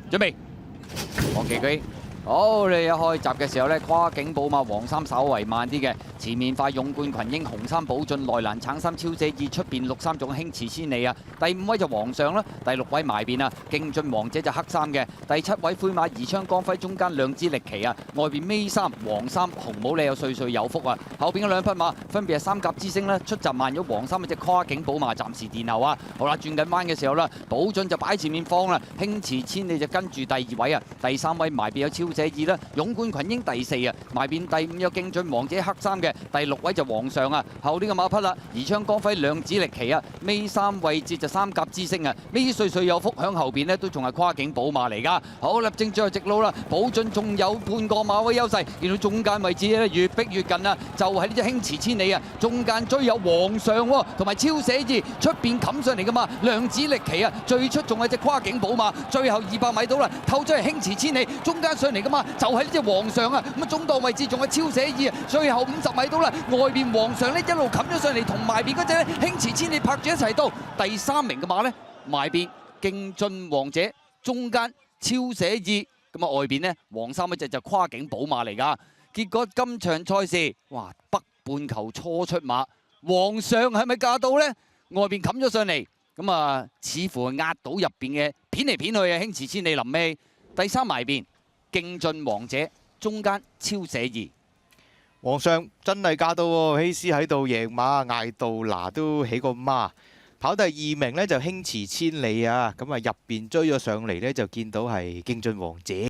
準備，黃旗舉。好，你一開閘嘅時候咧，跨境寶馬黃衫稍為慢啲嘅，前面快勇冠群英，紅衫寶駿，內欄橙衫超寫意，出邊綠衫仲輕馳千里啊！第5位就皇上啦，第6位埋邊啊，勁進王者就黑衫嘅，第7位灰馬宜昌光輝，中間兩支力旗啊，外邊尾衫黃衫紅帽你有歲歲有福啊！後邊嘅兩匹馬分別係三甲之星啦，出閘慢咗黃衫嗰隻跨境寶馬暫時殿後啊！好啦，轉緊彎嘅時候啦，寶駿就擺前面放啦，輕馳千里就跟住第2位啊，第3位埋邊有超寫意啦，勇冠群英第4啊，埋邊第5有勁進王者黑衫嘅，第6位就皇上啊，後呢個馬匹啦，宜昌光輝兩指力旗啊，尾3位置就三甲之星啊，呢歲歲有福響後邊呢都仲係跨境寶馬嚟㗎。好啦，正最後直路啦，寶駿仲有半個馬位優勢，見到中間位置咧越逼越近啊，就係呢隻輕馳千里啊，中間追有皇上喎，同埋超寫意出邊冚上嚟㗎嘛，兩指力旗啊，最出仲係隻跨境寶馬，最後200米到啦，透出嚟輕馳千里，中間上嚟㗎嘛，就係呢隻皇上啊，咁啊中檔位置仲係超寫意啊，最後50米到啦，外邊皇上咧一路冚咗上嚟，同埋邊嗰隻咧輕馳千里拍住一齊到，第3名嘅馬咧埋邊勁進王者，中間超寫意，咁啊外邊呢黃衫嗰隻就跨境寶馬嚟㗎。結果今場賽事，哇北半球初出馬，皇上係咪駕到呢？外邊冚咗上嚟，咁啊似乎係壓到入邊嘅片嚟片去啊，輕馳千里臨尾第3埋邊。勁進王者，中間超寫意，皇上真係駕到喎，希斯喺度贏馬，艾杜拿都起個孖，跑第2名呢就輕馳千里啊，咁啊入邊追咗上嚟呢，就見到係勁進王者。